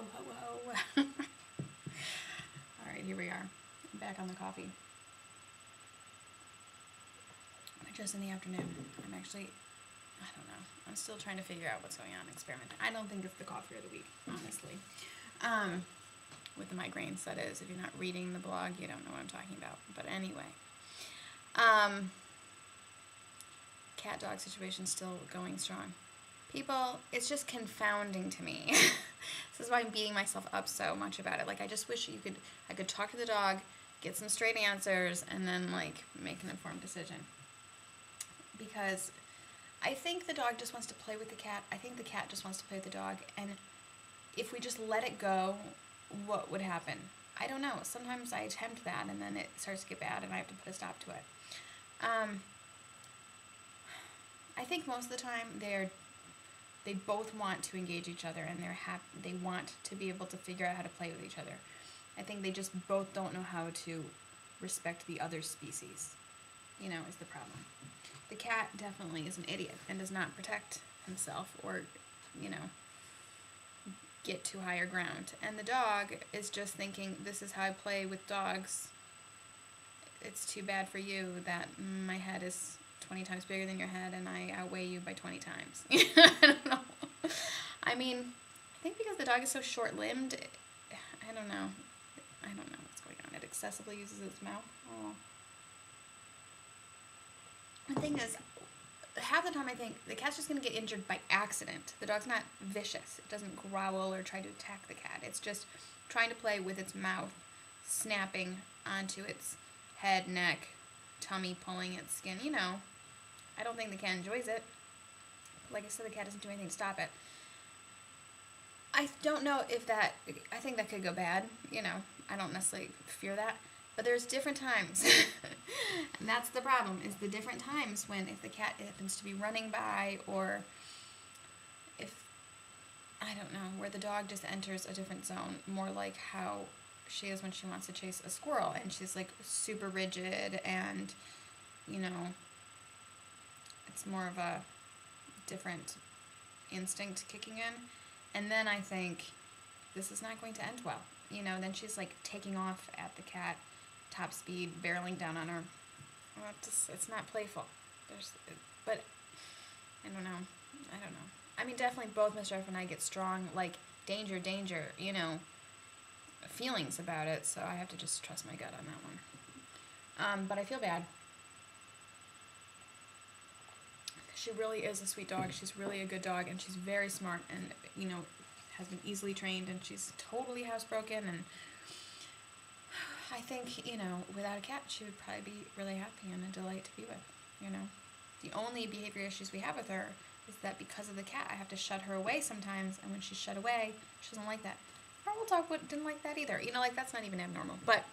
ho. Alright, here we are. I'm back on the coffee. Just in the afternoon. I'm actually, I don't know. I'm still trying to figure out what's going on, experimenting. I don't think it's the coffee of the week, honestly. With the migraines, that is. If you're not reading the blog, you don't know what I'm talking about. But anyway. Cat dog situation still going strong. People, it's just confounding to me. This is why I'm beating myself up so much about it. Like, I just wish I could talk to the dog, get some straight answers, and then, like, make an informed decision. Because I think the dog just wants to play with the cat. I think the cat just wants to play with the dog. And if we just let it go, what would happen? I don't know. Sometimes I attempt that, and then it starts to get bad, and I have to put a stop to it. I think most of the time they both want to engage each other, and they want to be able to figure out how to play with each other. I think they just both don't know how to respect the other species, is the problem. The cat definitely is an idiot and does not protect himself or, get to higher ground. And the dog is just thinking, this is how I play with dogs. It's too bad for you that my head is 20 times bigger than your head and I outweigh you by 20 times. I don't know. I mean, I think because the dog is so short-limbed, I don't know. I don't know what's going on. It excessively uses its mouth. Oh. The thing is, half the time I think the cat's just going to get injured by accident. The dog's not vicious. It doesn't growl or try to attack the cat. It's just trying to play with its mouth, snapping onto its head, neck, tummy, pulling its skin. I don't think the cat enjoys it. Like I said, the cat doesn't do anything to stop it. I don't know I think that could go bad. I don't necessarily fear that. But there's different times. And that's the problem, is the different times when if the cat happens to be running by, or if, I don't know, where the dog just enters a different zone, more like how she is when she wants to chase a squirrel, and she's like super rigid, and, it's more of a different instinct kicking in. And then I think this is not going to end well. Then she's like taking off at the cat, top speed, barreling down on her. Well, it's not playful. But I don't know. I mean, definitely both Mr. F and I get strong, like, danger, feelings about it, so I have to just trust my gut on that one. But I feel bad. She really is a sweet dog. She's really a good dog, and she's very smart, and, has been easily trained, and she's totally housebroken, and I think, without a cat, she would probably be really happy and a delight to be with, The only behavior issues we have with her is that because of the cat, I have to shut her away sometimes, and when she's shut away, she doesn't like that. Our old dog didn't like that either. That's not even abnormal. But,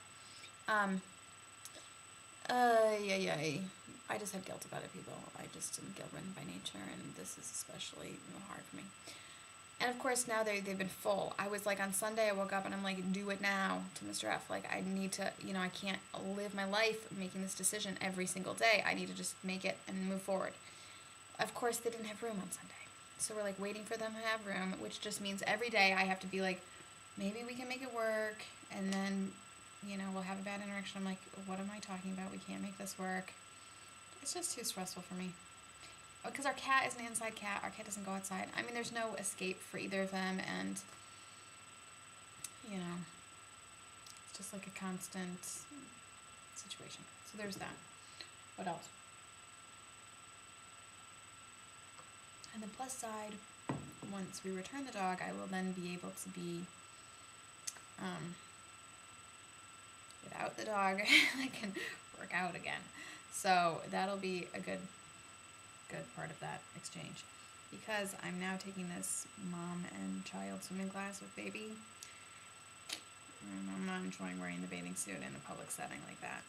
I just have guilt about it, people. I just am guilt-ridden by nature, and this is especially hard for me. And of course, now they've been full. I was like, on Sunday, I woke up and I'm like, do it now to Mr. F. Like, I need to, I can't live my life making this decision every single day. I need to just make it and move forward. Of course, they didn't have room on Sunday. So we're like waiting for them to have room, which just means every day I have to be like, maybe we can make it work. And then, we'll have a bad interaction. I'm like, what am I talking about? We can't make this work. It's just too stressful for me. Because our cat is an inside cat. Our cat doesn't go outside. I mean, there's no escape for either of them, and, it's just like a constant situation. So there's that. What else? On the plus side, once we return the dog, I will then be able to be, without the dog, I can work out again. So that'll be a good part of that exchange, because I'm now taking this mom and child swimming class with baby, and I'm not enjoying wearing the bathing suit in a public setting like that.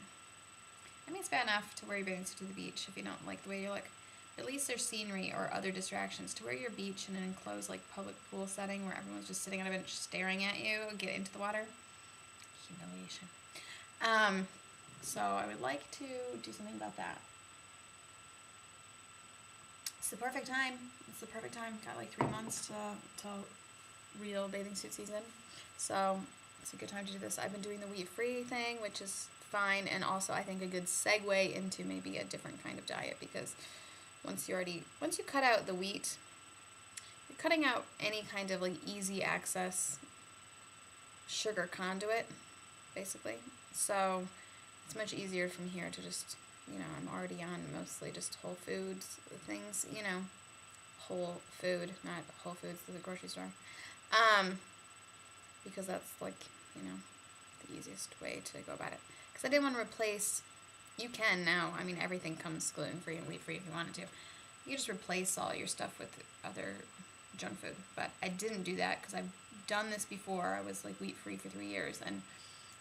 I mean, it's bad enough to wear your bathing suit to the beach if you don't like the way you look. At least there's scenery or other distractions. To wear your beach in an enclosed, like, public pool setting where everyone's just sitting on a bench staring at you, get into the water, humiliation. So I would like to do something about that. It's the perfect time. Got like 3 months till real bathing suit season. So it's a good time to do this. I've been doing the wheat-free thing, which is fine, and also I think a good segue into maybe a different kind of diet, because once you cut out the wheat, you're cutting out any kind of like easy access sugar conduit, basically. So it's much easier from here to just, I'm already on mostly just Whole Foods things, whole food, not Whole Foods, the grocery store. Because that's like, the easiest way to go about it. Because I didn't want to replace, you can now, everything comes gluten-free and wheat-free if you wanted to. You just replace all your stuff with other junk food. But I didn't do that because I've done this before. I was like wheat-free for 3 years, and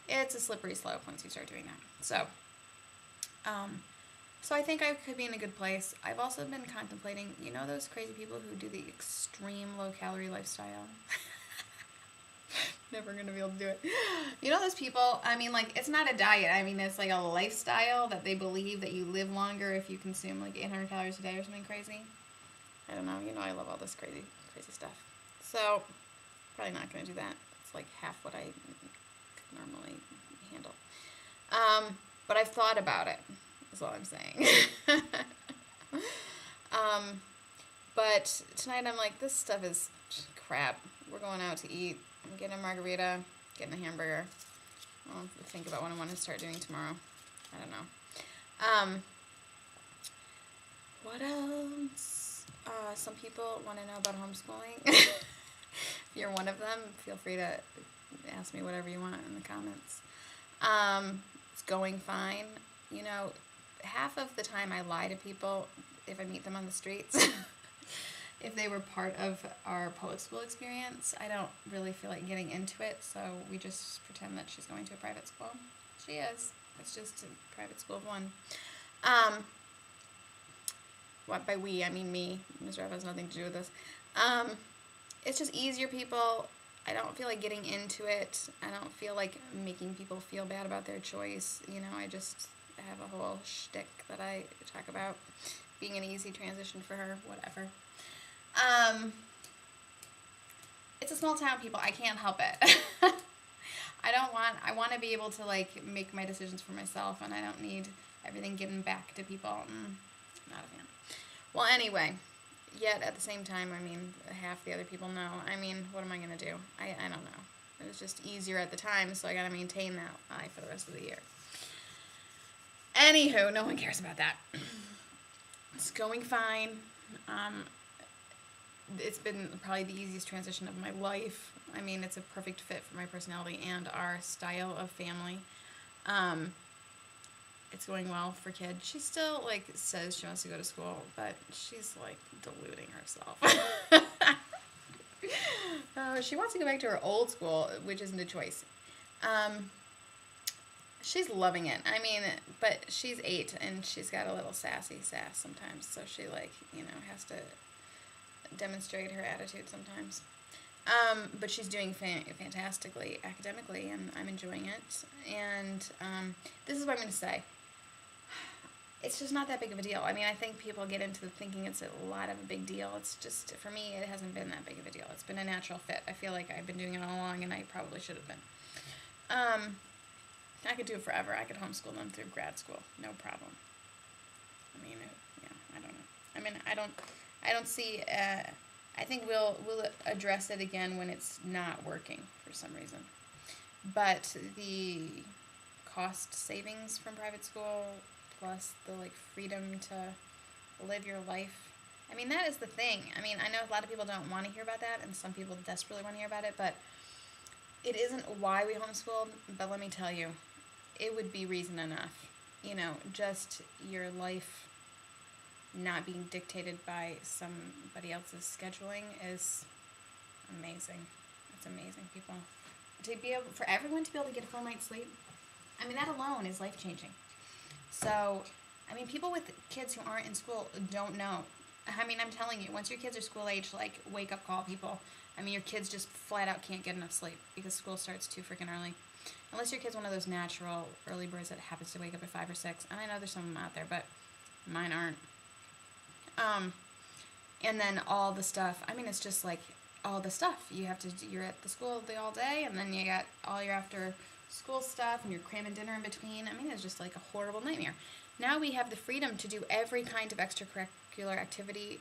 it's a slippery slope once you start doing that. So I think I could be in a good place. I've also been contemplating, those crazy people who do the extreme low-calorie lifestyle? Never going to be able to do it. Those people, it's not a diet. It's like a lifestyle that they believe that you live longer if you consume like 800 calories a day or something crazy. I don't know. I love all this crazy stuff. So, probably not going to do that. It's like half what I could normally handle. But I've thought about it, is all I'm saying. But tonight I'm like, this stuff is crap. We're going out to eat. I'm getting a margarita, getting a hamburger. I'll think about what I want to start doing tomorrow. I don't know. What else? Some people want to know about homeschooling. If you're one of them, feel free to ask me whatever you want in the comments. It's going fine. Half of the time I lie to people if I meet them on the streets. If they were part of our public school experience, I don't really feel like getting into it, so we just pretend that she's going to a private school. She is. It's just a private school of one. What by we, I mean me. Ms. Rev has nothing to do with this. It's just easier, people. I don't feel like getting into it. I don't feel like making people feel bad about their choice. I just have a whole shtick that I talk about being an easy transition for her, whatever. It's a small town, people. I can't help it. I want to be able to like make my decisions for myself, and I don't need everything given back to people. Not a fan. Well, anyway, yet at the same time, half the other people know. What am I going to do? I don't know. It was just easier at the time, so I got to maintain that lie for the rest of the year. Anywho, no one cares about that. It's going fine. It's been probably the easiest transition of my life. It's a perfect fit for my personality and our style of family. It's going well for Kid. She still, says she wants to go to school, but she's, deluding herself. She wants to go back to her old school, which isn't a choice. She's loving it. But she's 8, and she's got a little sass sometimes, so she, has to demonstrate her attitude sometimes. But she's doing fantastically academically, and I'm enjoying it. And this is what I'm going to say. It's just not that big of a deal. I think people get into thinking it's a lot of a big deal. It's just, for me, it hasn't been that big of a deal. It's been a natural fit. I feel like I've been doing it all along, and I probably should have been. I could do it forever. I could homeschool them through grad school. No problem. I don't know. I don't see, I think we'll address it again when it's not working for some reason. But the cost savings from private school, plus the freedom to live your life, that is the thing. I know a lot of people don't want to hear about that, and some people desperately want to hear about it, but it isn't why we homeschooled. But let me tell you, it would be reason enough. Just your life not being dictated by somebody else's scheduling is amazing. It's amazing, people. For everyone to be able to get a full night's sleep, that alone is life-changing. So, people with kids who aren't in school don't know. I'm telling you, once your kids are school age, wake-up call, people. Your kids just flat out can't get enough sleep because school starts too freaking early. Unless your kid's one of those natural early birds that happens to wake up at 5 or 6. And I know there's some of them out there, but mine aren't. And then all the stuff, it's just all the stuff. You're at the school all day, and then you got all your after school stuff, and you're cramming dinner in between. I mean, it's just like a horrible nightmare. Now we have the freedom to do every kind of extracurricular activity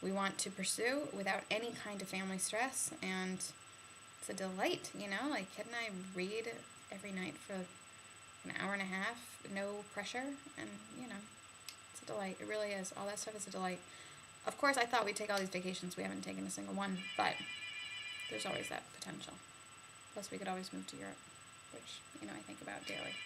we want to pursue without any kind of family stress, and it's a delight, like Kid and I read every night for an hour and a half, no pressure, and it's a delight. It really is. All that stuff is a delight. Of course, I thought we'd take all these vacations. We haven't taken a single one, but there's always that potential. Plus, we could always move to Europe, which I think about daily.